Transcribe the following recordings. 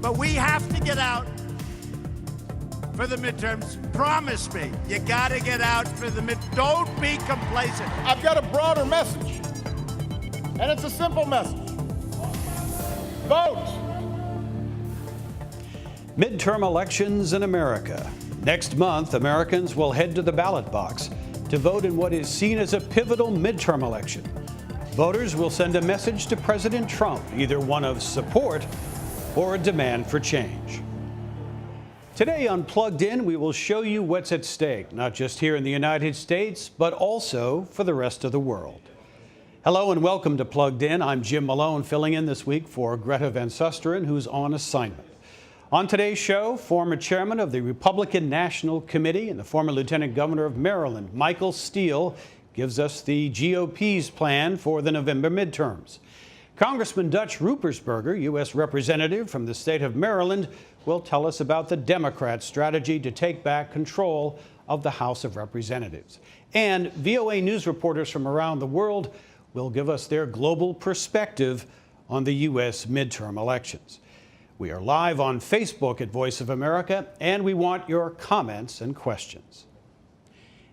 But we have to get out for the midterms. Promise me, you gotta get out for the Don't be complacent. I've got a broader message, and it's a simple message. Vote. Midterm elections in America. Next month, Americans will head to the ballot box to vote in what is seen as a pivotal midterm election. Voters will send a message to President Trump, either one of support or a demand for change. Today on Plugged In, we will show you what's at stake, not just here in the United States, but also for the rest of the world. Hello and welcome to Plugged In. I'm Jim Malone, filling in this week for Greta Van Susteren, who's on assignment. On today's show, former chairman of the Republican National Committee and the former lieutenant governor of Maryland, Michael Steele, gives us the GOP's plan for the November midterms. Congressman Dutch Ruppersberger, U.S. representative from the state of Maryland, will tell us about the Democrats' strategy to take back control of the House of Representatives. And VOA News reporters from around the world will give us their global perspective on the U.S. midterm elections. We are live on Facebook at Voice of America, and we want your comments and questions.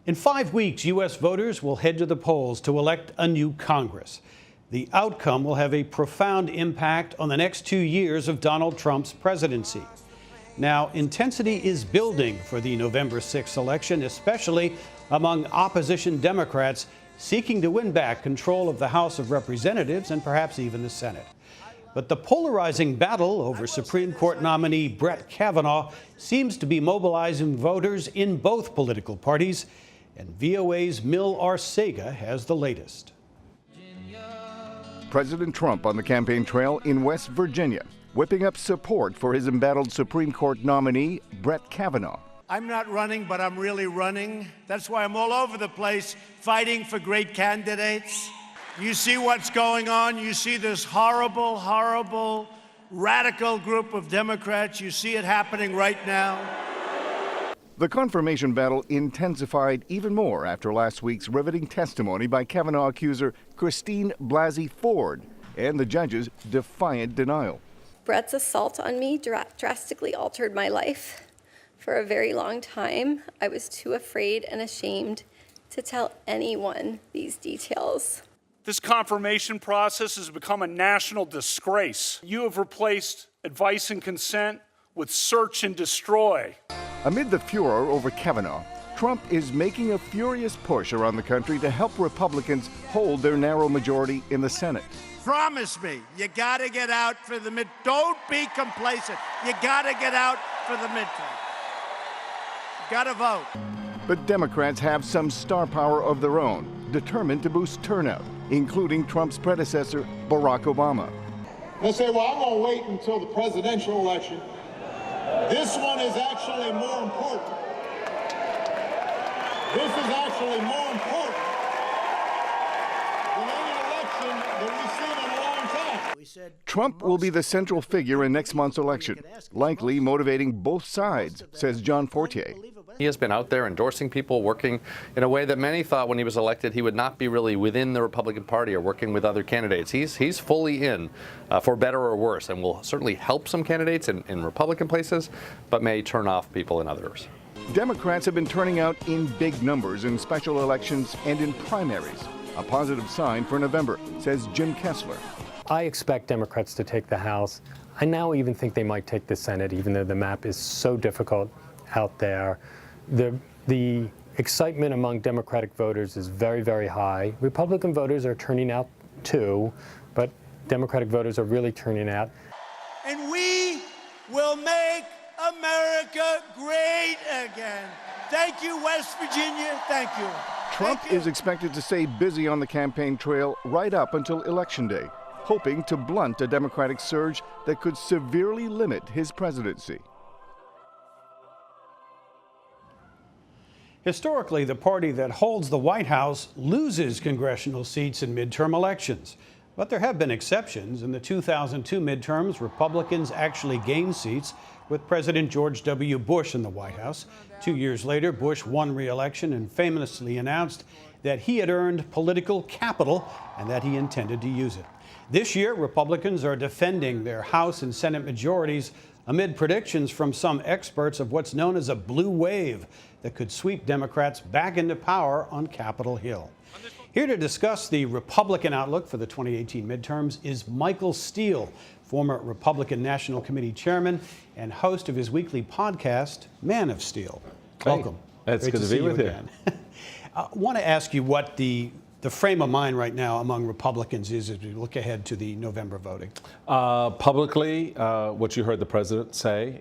In 5 weeks, U.S. voters will head to the polls to elect a new Congress. The outcome will have a profound impact on the next 2 years of Donald Trump's presidency. Now, intensity is building for the November 6th election, especially among opposition Democrats seeking to win back control of the House of Representatives and perhaps even the Senate. But the polarizing battle over Supreme Court nominee Brett Kavanaugh seems to be mobilizing voters in both political parties, and VOA's Mil Arcega has the latest. President Trump on the campaign trail in West Virginia, whipping up support for his embattled Supreme Court nominee, Brett Kavanaugh. I'm not running, but I'm really running. That's why I'm all over the place fighting for great candidates. You see what's going on. You see this horrible, horrible, radical group of Democrats. You see it happening right now. The confirmation battle intensified even more after last week's riveting testimony by Kavanaugh accuser Christine Blasey Ford and the judge's defiant denial. Brett's assault on me drastically altered my life. For a very long time, I was too afraid and ashamed to tell anyone these details. This confirmation process has become a national disgrace. You have replaced advice and consent with search and destroy. Amid the furor over Kavanaugh, Trump is making a furious push around the country to help Republicans hold their narrow majority in the Senate. Promise me, you gotta get out for the Don't be complacent. You gotta get out for the midterm. You gotta vote. But Democrats have some star power of their own, determined to boost turnout, including Trump's predecessor, Barack Obama. They say, well, I'm going to wait until the presidential election. This one is actually more important. This is actually more important than any election that we've seen in a long time. Trump will be the central figure in next month's election, likely motivating both sides, says John Fortier. He has been out there endorsing people, working in a way that many thought when he was elected he would not be really within the Republican Party or working with other candidates. He's fully in, for better or worse, and will certainly help some candidates in Republican places, but may turn off people in others. Democrats have been turning out in big numbers in special elections and in primaries, a positive sign for November, says Jim Kessler. I expect Democrats to take the House. I now even think they might take the Senate, even though the map is so difficult out there. The excitement among Democratic voters is very, very high. Republican voters are turning out too, but Democratic voters are really turning out. And we will make America great again. Thank you, West Virginia. Thank you. Trump is expected to stay busy on the campaign trail right up until Election Day, hoping to blunt a Democratic surge that could severely limit his presidency. Historically, the party that holds the White House loses congressional seats in midterm elections. But there have been exceptions. In the 2002 midterms, Republicans actually gained seats with President George W. Bush in the White House. 2 years later, Bush won re-election and famously announced that he had earned political capital and that he intended to use it. This year, Republicans are defending their House and Senate majorities amid predictions from some experts of what's known as a blue wave that could sweep Democrats back into power on Capitol Hill. Here to discuss the Republican outlook for the 2018 midterms is Michael Steele, former Republican National Committee chairman and host of his weekly podcast, Man of Steel. Welcome. It's good to be with you. I want to ask you what the frame of mind right now among Republicans is as we look ahead to the November voting. Publicly, what you heard the president say,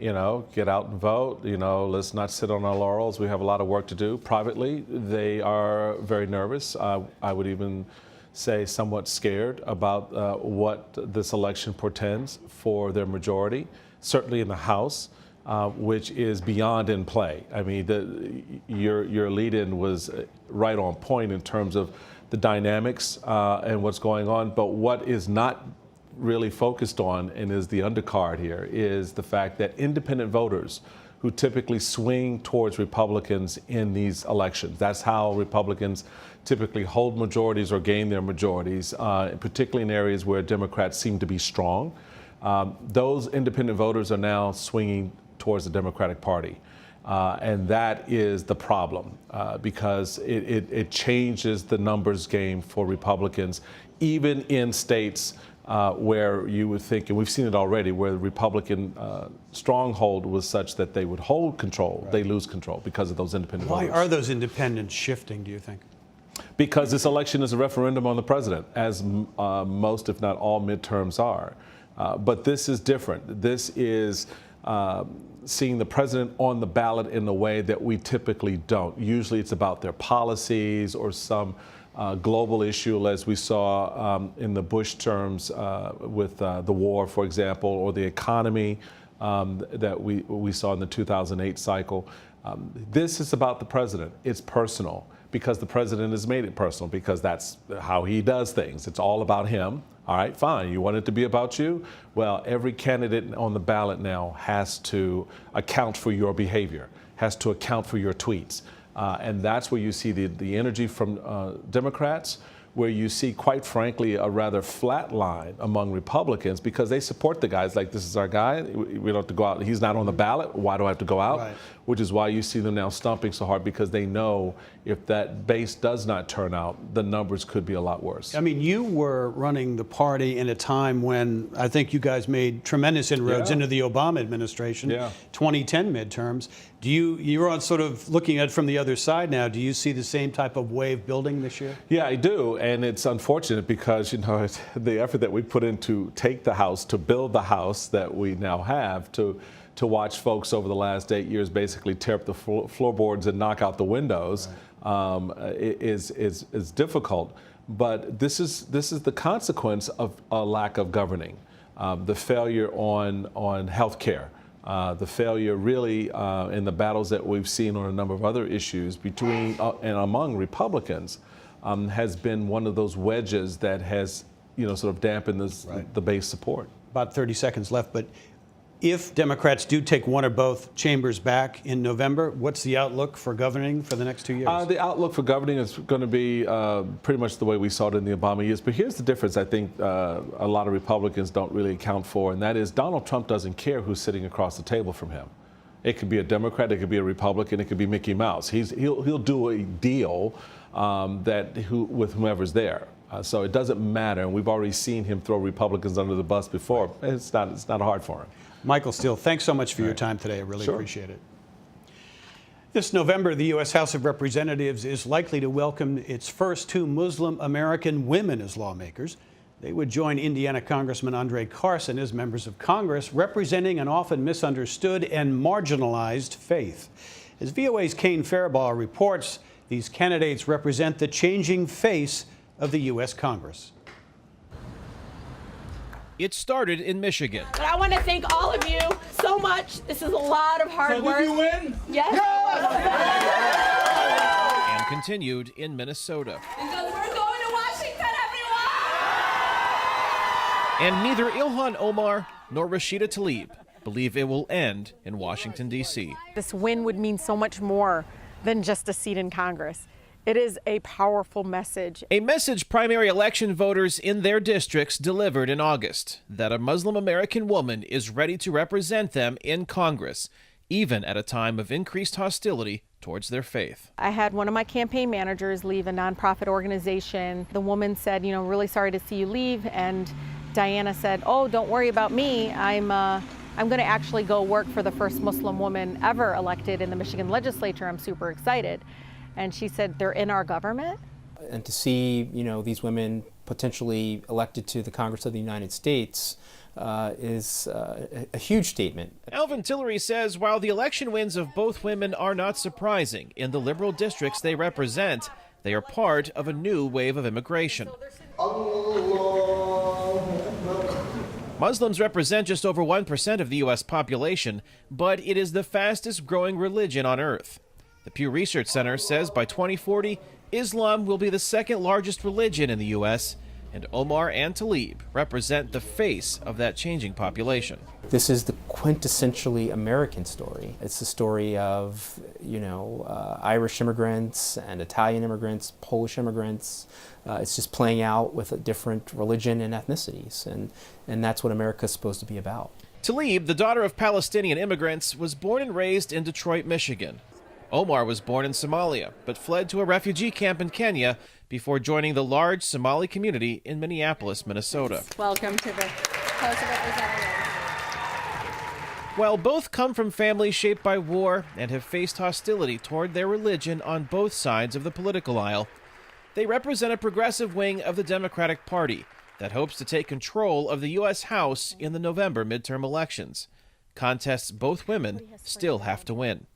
get out and vote, let's not sit on our laurels. We have a lot of work to do. Privately, they are very nervous. I would even say somewhat scared about what this election portends for their majority, certainly in the House. Which is beyond in play. I mean, your lead-in was right on point in terms of the dynamics and what's going on. But what is not really focused on, and is the undercard here, is the fact that independent voters who typically swing towards Republicans in these elections. That's how Republicans typically hold majorities or gain their majorities, particularly in areas where Democrats seem to be strong. Those independent voters are now swinging towards the Democratic Party. And that is the problem because it changes the numbers game for Republicans, even in states where you would think, and we've seen it already, where the Republican stronghold was such that they would hold control. Right. They lose control because of those independent voters. Why are those independents shifting, do you think? Because this election is a referendum on the president, as most, if not all, midterms are. But this is different. This is seeing the president on the ballot in a way that we typically don't. Usually it's about their policies or some global issue, as we saw in the Bush terms with the war, for example, or the economy that we saw in the 2008 cycle. This is about the president. It's personal because the president has made it personal because that's how he does things. It's all about him. All right, fine. You want it to be about you? Well, every candidate on the ballot now has to account for your behavior, has to account for your tweets. And that's where you see the energy from Democrats, where you see, quite frankly, a rather flat line among Republicans because they support the guys like, this is our guy. We don't have to go out. He's not on the ballot. Why do I have to go out? Right. Which is why you see them now stomping so hard because they know if that base does not turn out, the numbers could be a lot worse. I mean, you were running the party in a time when I think you guys made tremendous inroads into the Obama administration, 2010 midterms. You're on sort of looking at it from the other side now. Do you see the same type of wave building this year? Yeah, I do. And it's unfortunate because, the effort that we put in to take the House, to build the House that we now have, to watch folks over the last 8 years basically tear up the floorboards and knock out the windows is difficult. But this is the consequence of a lack of governing, the failure on health care, the failure really in the battles that we've seen on a number of other issues between and among Republicans has been one of those wedges that has sort of dampened the base support. About 30 seconds left, but if Democrats do take one or both chambers back in November, what's the outlook for governing for the next 2 years? The outlook for governing is going to be pretty much the way we saw it in the Obama years. But here's the difference I think a lot of Republicans don't really account for, and that is Donald Trump doesn't care who's sitting across the table from him. It could be a Democrat, it could be a Republican, it could be Mickey Mouse. He'll do a deal with whomever's there. So it doesn't matter, and we've already seen him throw Republicans under the bus before. It's not hard for him. Michael Steele, thanks so much for your time today. I really appreciate it. This November, the U.S. House of Representatives is likely to welcome its first 2 Muslim American women as lawmakers. They would join Indiana Congressman Andre Carson as members of Congress, representing an often misunderstood and marginalized faith. As VOA's Kane Faribaugh reports, these candidates represent the changing face of the U.S. Congress. It started in Michigan. But I want to thank all of you so much. This is a lot of hard work. Did you win? Yes. And continued in Minnesota. Because we're going to Washington, everyone! And neither Ilhan Omar nor Rashida Tlaib believe it will end in Washington, D.C. This win would mean so much more than just a seat in Congress. It is a powerful message. A message primary election voters in their districts delivered in August, that a Muslim American woman is ready to represent them in Congress, even at a time of increased hostility towards their faith. I had one of my campaign managers leave a nonprofit organization. The woman said, really sorry to see you leave. And Diana said, oh, don't worry about me. I'm going to actually go work for the first Muslim woman ever elected in the Michigan legislature. I'm super excited. And she said, they're in our government. And to see, these women potentially elected to the Congress of the United States is a huge statement. Alvin Tillery says while the election wins of both women are not surprising in the liberal districts they represent, they are part of a new wave of immigration. Muslims represent just over 1% of the U.S. population, but it is the fastest growing religion on earth. The Pew Research Center says by 2040, Islam will be the second largest religion in the U.S., and Omar and Tlaib represent the face of that changing population. This is the quintessentially American story. It's the story of, Irish immigrants and Italian immigrants, Polish immigrants. It's just playing out with a different religion and ethnicities, and that's what America's supposed to be about. Tlaib, the daughter of Palestinian immigrants, was born and raised in Detroit, Michigan. Omar was born in Somalia, but fled to a refugee camp in Kenya before joining the large Somali community in Minneapolis, Minnesota. Welcome to the House of Representatives. While both come from families shaped by war and have faced hostility toward their religion on both sides of the political aisle, they represent a progressive wing of the Democratic Party that hopes to take control of the U.S. House in the November midterm elections. Contests both women still have to win.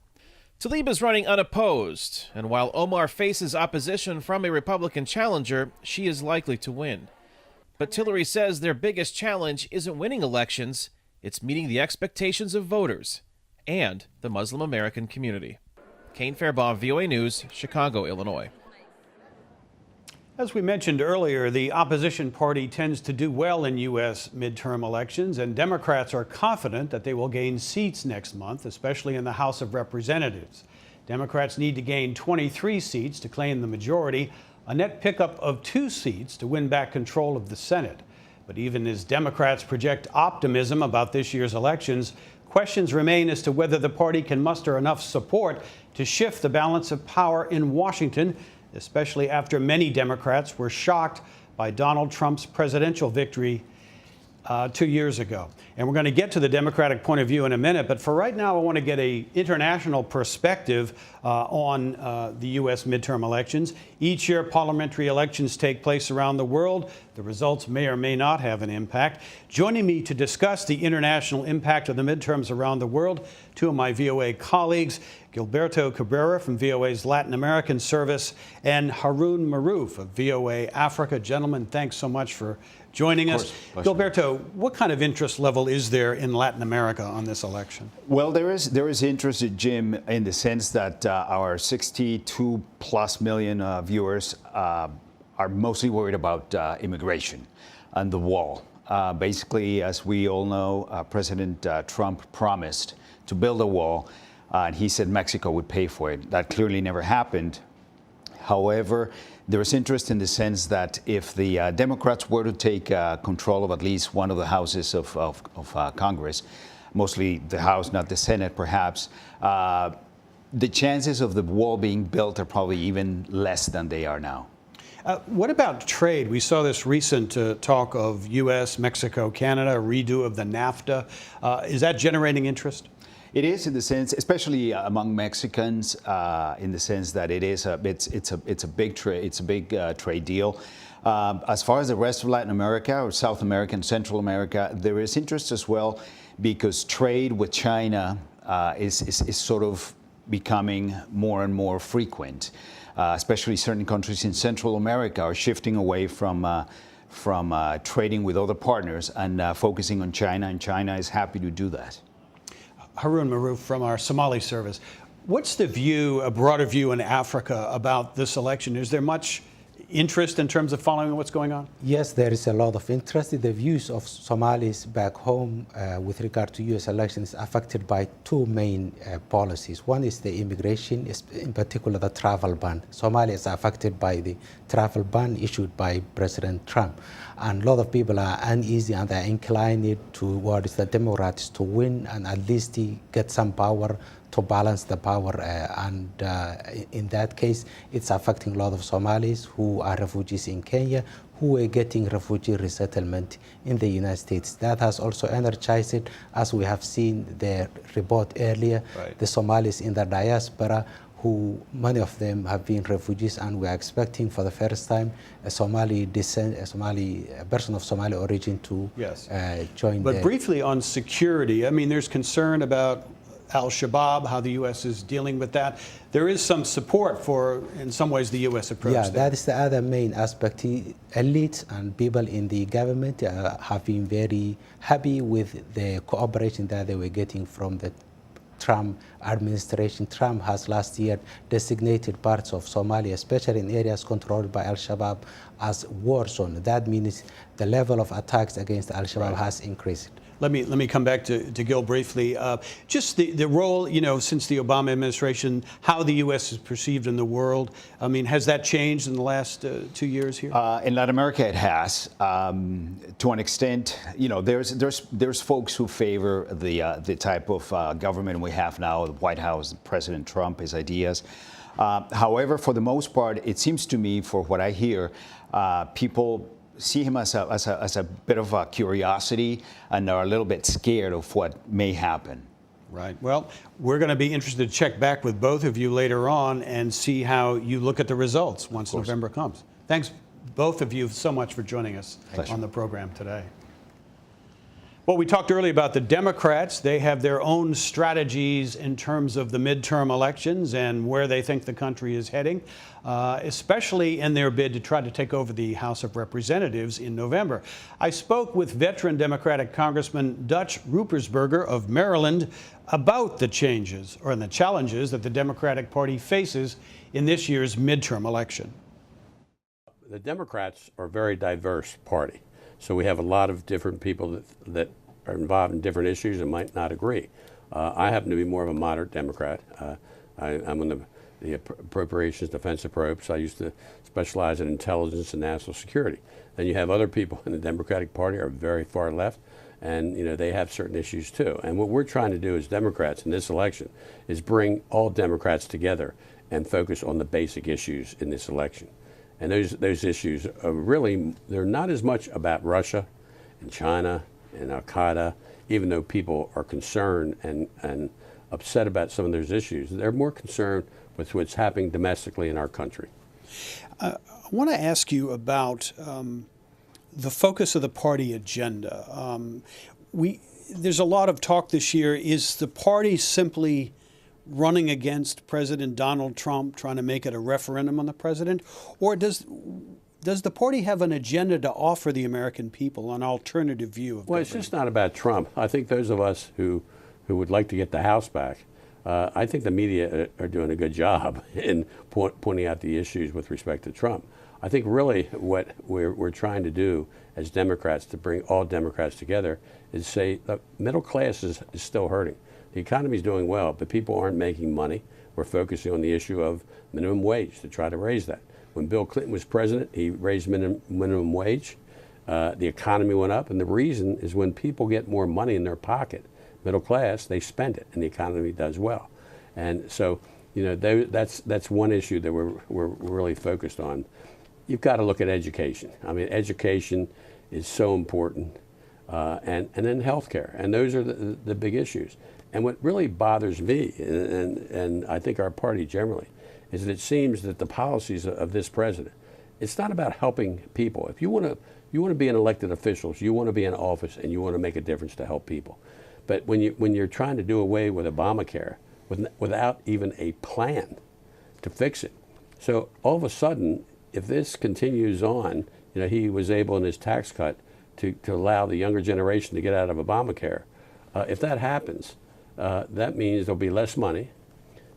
Tlaib is running unopposed, and while Omar faces opposition from a Republican challenger, she is likely to win. But Tillery says their biggest challenge isn't winning elections, it's meeting the expectations of voters and the Muslim American community. Kane Fairbaugh, VOA News, Chicago, Illinois. As we mentioned earlier, the opposition party tends to do well in U.S. midterm elections, and Democrats are confident that they will gain seats next month, especially in the House of Representatives. Democrats need to gain 23 seats to claim the majority, a net pickup of 2 seats to win back control of the Senate. But even as Democrats project optimism about this year's elections, questions remain as to whether the party can muster enough support to shift the balance of power in Washington, especially after many Democrats were shocked by Donald Trump's presidential victory 2 years ago. And we're going to get to the Democratic point of view in a minute, but for right now, I want to get an international perspective on the U.S. midterm elections. Each year, parliamentary elections take place around the world. The results may or may not have an impact. Joining me to discuss the international impact of the midterms around the world, 2 of my VOA colleagues, Gilberto Cabrera from VOA's Latin American service and Haroon Marouf of VOA Africa. Gentlemen, thanks so much for joining us. Gilberto, what kind of interest level is there in Latin America on this election? Well, there is interest, Jim, in the sense that our 62+ million viewers are mostly worried about immigration and the wall. Basically, as we all know, President Trump promised to build a wall, and he said Mexico would pay for it. That clearly never happened. However, there is interest in the sense that if the Democrats were to take control of at least one of the houses of Congress, mostly the House, not the Senate, perhaps, the chances of the wall being built are probably even less than they are now. What about trade? We saw this recent talk of U.S., Mexico, Canada, a redo of the NAFTA. Is that generating interest? It is, in the sense, especially among Mexicans, in the sense that it's a big trade deal. As far as the rest of Latin America or South America and Central America, there is interest as well because trade with China is sort of becoming more and more frequent. Especially certain countries in Central America are shifting away from trading with other partners and focusing on China, and China is happy to do that. Haroon Marouf from our Somali service. What's the view, a broader view in Africa about this election? Is there much interest in terms of following what's going on? Yes, there is a lot of interest. The views of Somalis back home with regard to U.S. elections affected by two main policies. One is the immigration, in particular the travel ban. Somalia is affected by the travel ban issued by President Trump. And a lot of people are uneasy and they're inclined towards the Democrats to win and at least get some power to balance the power, in that case, it's affecting a lot of Somalis who are refugees in Kenya, who are getting refugee resettlement in the United States. That has also energized, as we have seen the report earlier, the Somalis in the diaspora, who many of them have been refugees, and we are expecting for the first time a Somali person of Somali origin to join. But briefly on security, I mean, there's concern about Al-Shabaab, how the U.S. is dealing with that. There is some support for, in some ways, the U.S. approach. Yeah, that is the other main aspect. Elites and people in the government have been very happy with the cooperation that they were getting from the Trump administration. Trump has last year designated parts of Somalia, especially in areas controlled by Al-Shabaab, as war zone. That means the level of attacks against Al-Shabaab has increased. Let me come back to Gil briefly. Just the role, since the Obama administration, how the U.S. is perceived in the world. I mean, has that changed in the last 2 years here? In Latin America, it has. To an extent, there's folks who favor the type of government we have now, the White House, President Trump, his ideas. However, for the most part, it seems to me, for what I hear, people see him as a bit of a curiosity and are a little bit scared of what may happen. Right. Well, we're going to be interested to check back with both of you later on and see how you look at the results once November comes. Thanks, both of you, so much for joining us on the program today. Well, we talked earlier about the Democrats. They have their own strategies in terms of the midterm elections and where they think the country is heading, especially in their bid to try to take over the House of Representatives in November. I spoke with veteran Democratic Congressman Dutch Ruppersberger of Maryland about the changes or the challenges that the Democratic Party faces in this year's midterm election. The Democrats are a very diverse party. So we have a lot of different people that are involved in different issues and might not agree. I happen to be more of a moderate Democrat. I'm on the Appropriations Defense Appropriations. I used to specialize in intelligence and national security. Then you have other people in the Democratic Party who are very far left, and they have certain issues too. And what we're trying to do as Democrats in this election is bring all Democrats together and focus on the basic issues in this election. And those issues are really, they're not as much about Russia and China and Al-Qaeda, even though people are concerned and upset about some of those issues. They're more concerned with what's happening domestically in our country. I want to ask you about the focus of the party agenda. There's a lot of talk this year. Is the party simply running against President Donald Trump, trying to make it a referendum on the president? Or does the party have an agenda to offer the American people an alternative view of government? It's just not about Trump. I think those of us who would like to get the House back, I think the media are doing a good job in pointing out the issues with respect to Trump. I think really what we're trying to do as Democrats to bring all Democrats together is say the middle class is still hurting. The economy is doing well, but people aren't making money. We're focusing on the issue of minimum wage to try to raise that. When Bill Clinton was president, he raised minimum wage. The economy went up, and the reason is when people get more money in their pocket, middle class, they spend it, and the economy does well. And so, that's one issue that we're really focused on. You've got to look at education. I mean, education is so important, and then healthcare, and those are the big issues. And what really bothers me, and I think our party generally, is that it seems that the policies of this president, it's not about helping people. If you want to be an elected official, you want to be in office, and you want to make a difference to help people. But when you're trying to do away with Obamacare without even a plan to fix it, so all of a sudden, if this continues on, he was able in his tax cut to allow the younger generation to get out of Obamacare. If that happens, that means there'll be less money.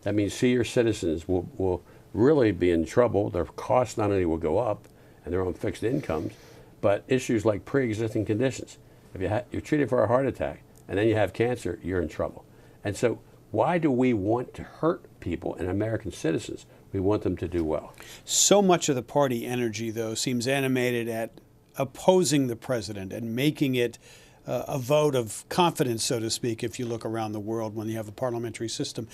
That means senior citizens will really be in trouble. Their costs not only will go up, and they're on fixed incomes, but issues like pre-existing conditions. If you're treated for a heart attack and then you have cancer, you're in trouble. And so why do we want to hurt people and American citizens? We want them to do well. So much of the party energy, though, seems animated at opposing the president and making it a vote of confidence, so to speak, if you look around the world when you have a parliamentary system.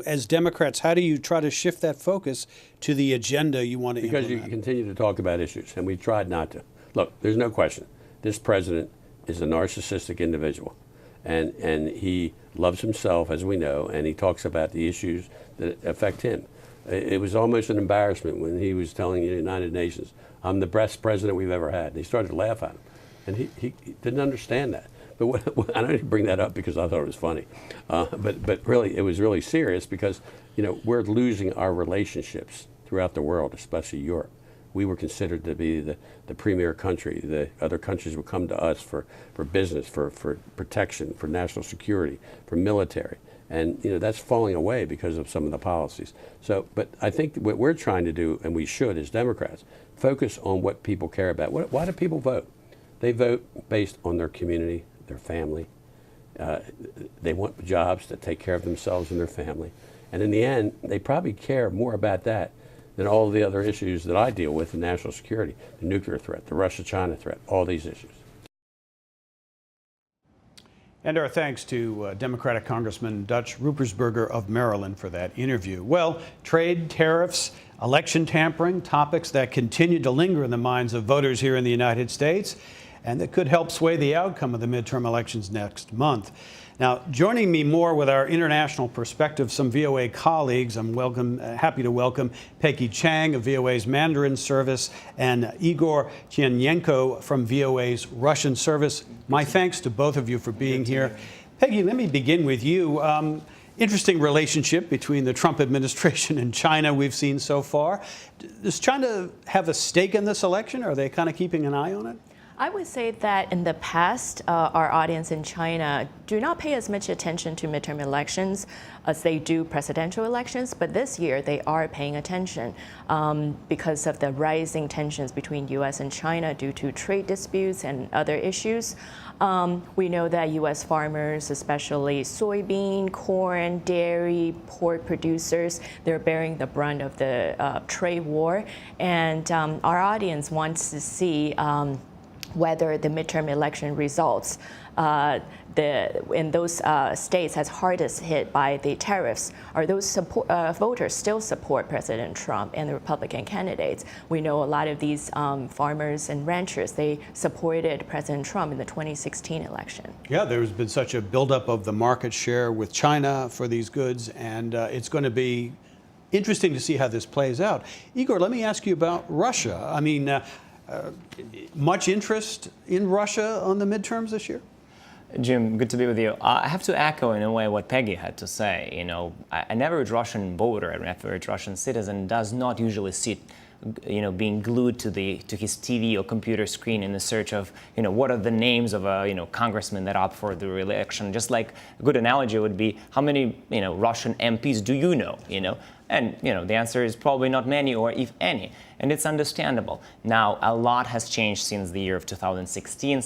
As Democrats, how do you try to shift that focus to the agenda you want to implement? Because you continue to talk about issues, and we've tried not to. Look, there's no question. This president is a narcissistic individual, and he loves himself, as we know, and he talks about the issues that affect him. It was almost an embarrassment when he was telling the United Nations, "I'm the best president we've ever had." And they started to laugh at him. And he didn't understand that. But I don't bring that up because I thought it was funny. But really, it was really serious because, we're losing our relationships throughout the world, especially Europe. We were considered to be the premier country. The other countries would come to us for business, for protection, for national security, for military. And that's falling away because of some of the policies. So, but I think what we're trying to do, and we should as Democrats, focus on what people care about. Why do people vote? They vote based on their community, their family. They want jobs that take care of themselves and their family. And in the end, they probably care more about that than all the other issues that I deal with in national security, the nuclear threat, the Russia-China threat, all these issues. And our thanks to Democratic Congressman Dutch Ruppersberger of Maryland for that interview. Well, trade, tariffs, election tampering, topics that continue to linger in the minds of voters here in the United States and that could help sway the outcome of the midterm elections next month. Now, joining me more with our international perspective, some VOA colleagues, I'm happy to welcome Peggy Chang of VOA's Mandarin service and Igor Tianenko from VOA's Russian service. My thanks to both of you for being here. Peggy, let me begin with you. Interesting relationship between the Trump administration and China we've seen so far. Does China have a stake in this election? Are they kind of keeping an eye on it? I would say that in the past, our audience in China do not pay as much attention to midterm elections as they do presidential elections, but this year they are paying attention because of the rising tensions between U.S. and China due to trade disputes and other issues. We know that U.S. farmers, especially soybean, corn, dairy, pork producers, they're bearing the brunt of the trade war, and our audience wants to see whether the midterm election results in those states as hardest hit by the tariffs, are those voters still support President Trump and the Republican candidates? We know a lot of these farmers and ranchers, they supported President Trump in the 2016 election. Yeah, there's been such a buildup of the market share with China for these goods, and it's going to be interesting to see how this plays out. Igor, let me ask you about Russia. I mean, much interest in Russia on the midterms this year? Jim, good to be with you. I have to echo in a way what Peggy had to say. An average Russian voter, an average Russian citizen does not usually sit, being glued to his TV or computer screen in the search of, what are the names of congressmen that are up for the re-election. Just like a good analogy would be, how many, Russian MPs do you know? And the answer is probably not many, or if any, and it's understandable. Now, a lot has changed since the year of 2016,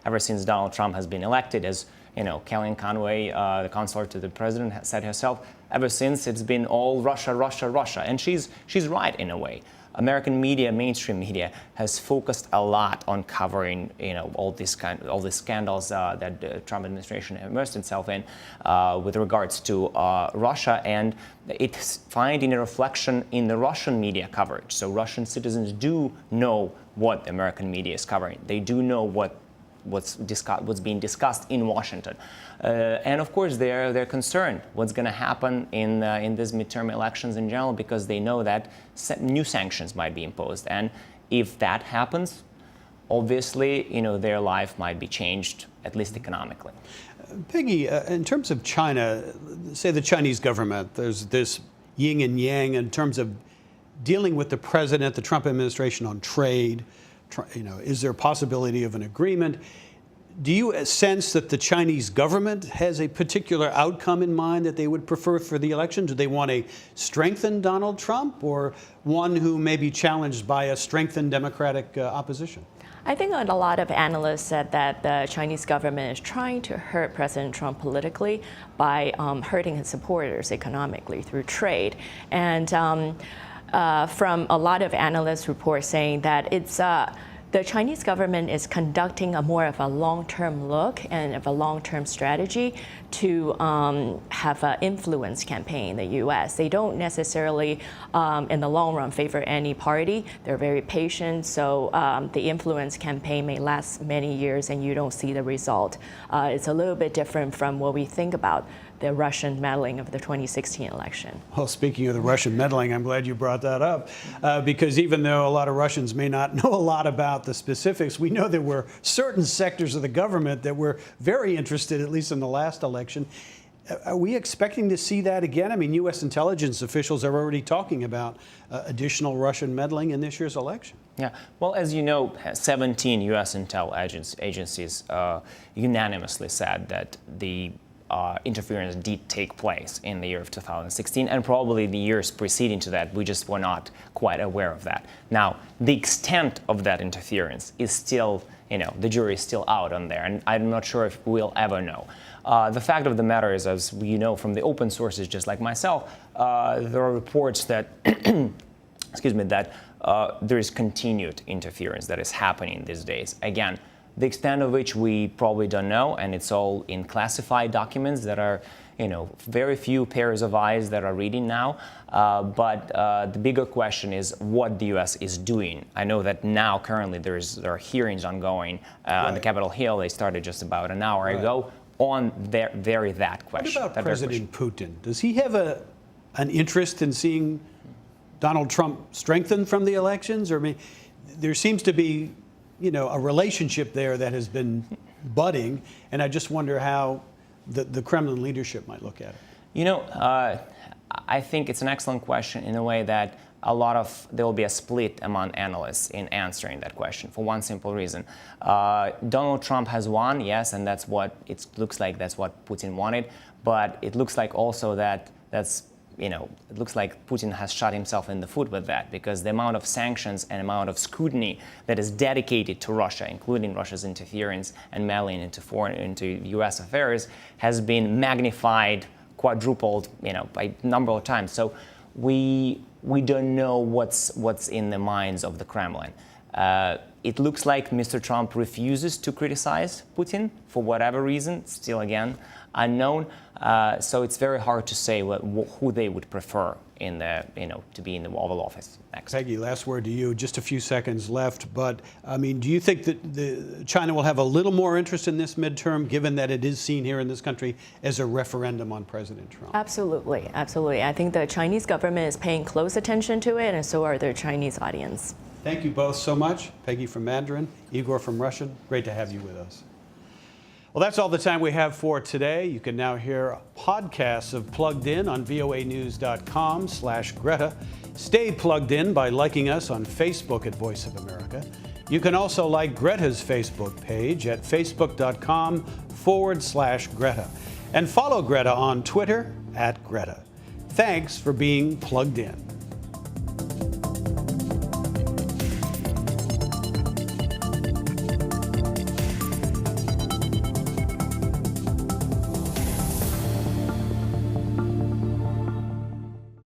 ever since Donald Trump has been elected. As Kellyanne Conway, the counselor to the president, said herself, ever since it's been all Russia, Russia, Russia, and she's right in a way. American media, mainstream media, has focused a lot on covering, all these scandals that the Trump administration immersed itself in with regards to Russia, and it's finding a reflection in the Russian media coverage. So Russian citizens do know what the American media is covering. They do know what's being discussed in Washington, and of course they're concerned what's going to happen in these midterm elections in general, because they know that new sanctions might be imposed, and if that happens, obviously their life might be changed, at least economically. Peggy, in terms of China, say the Chinese government, there's this yin and yang in terms of dealing with the president, the Trump administration on trade. Is there a possibility of an agreement? Do you sense that the Chinese government has a particular outcome in mind that they would prefer for the election? Do they want a strengthened Donald Trump or one who may be challenged by a strengthened Democratic opposition? I think a lot of analysts said that the Chinese government is trying to hurt President Trump politically by hurting his supporters economically through trade. And from a lot of analysts' reports saying that it's the Chinese government is conducting a more of a long-term look and of a long-term strategy to have an influence campaign in the U.S. They don't necessarily, in the long run, favor any party. They're very patient, so the influence campaign may last many years and you don't see the result. It's a little bit different from what we think about the Russian meddling of the 2016 election. Well, speaking of the Russian meddling, I'm glad you brought that up, because even though a lot of Russians may not know a lot about the specifics, we know there were certain sectors of the government that were very interested, at least in the last election. Are we expecting to see that again? I mean, U.S. intelligence officials are already talking about additional Russian meddling in this year's election. Yeah, well, as you know, 17 U.S. intel agencies unanimously said that the interference did take place in the year of 2016, and probably the years preceding to that, we just were not quite aware of that. Now, the extent of that interference is still, the jury is still out on there, and I'm not sure if we'll ever know. The fact of the matter is, as we know from the open sources, just like myself, there are reports that, excuse me, that there is continued interference that is happening these days. Again, the extent of which we probably don't know, and it's all in classified documents that are, very few pairs of eyes that are reading now. But the bigger question is what the U.S. is doing. I know that now, currently, there are hearings ongoing on the Capitol Hill. They started just about an hour ago on that question. What about President Putin? Does he have an interest in seeing Donald Trump strengthened from the elections? Or, I mean, there seems to be a relationship there that has been budding, and I just wonder how the Kremlin leadership might look at it. I think it's an excellent question in a way that there will be a split among analysts in answering that question for one simple reason. Donald Trump has won, yes, and that's what it looks like. That's what Putin wanted, but it looks like also that it looks like Putin has shot himself in the foot with that, because the amount of sanctions and amount of scrutiny that is dedicated to Russia, including Russia's interference and meddling into U.S. affairs, has been magnified, quadrupled, by a number of times. So we don't know what's in the minds of the Kremlin. It looks like Mr. Trump refuses to criticize Putin for whatever reason, still again unknown. So it's very hard to say who they would prefer to be in the Oval Office next. Peggy, last word to you. Just a few seconds left, but I mean, do you think that China will have a little more interest in this midterm, given that it is seen here in this country as a referendum on President Trump? Absolutely, absolutely. I think the Chinese government is paying close attention to it, and so are the Chinese audience. Thank you both so much. Peggy from Mandarin, Igor from Russian. Great to have you with us. Well, that's all the time we have for today. You can now hear podcasts of Plugged In on voanews.com/Greta. Stay plugged in by liking us on Facebook at Voice of America. You can also like Greta's Facebook page at facebook.com/Greta. And follow Greta on Twitter @Greta. Thanks for being plugged in.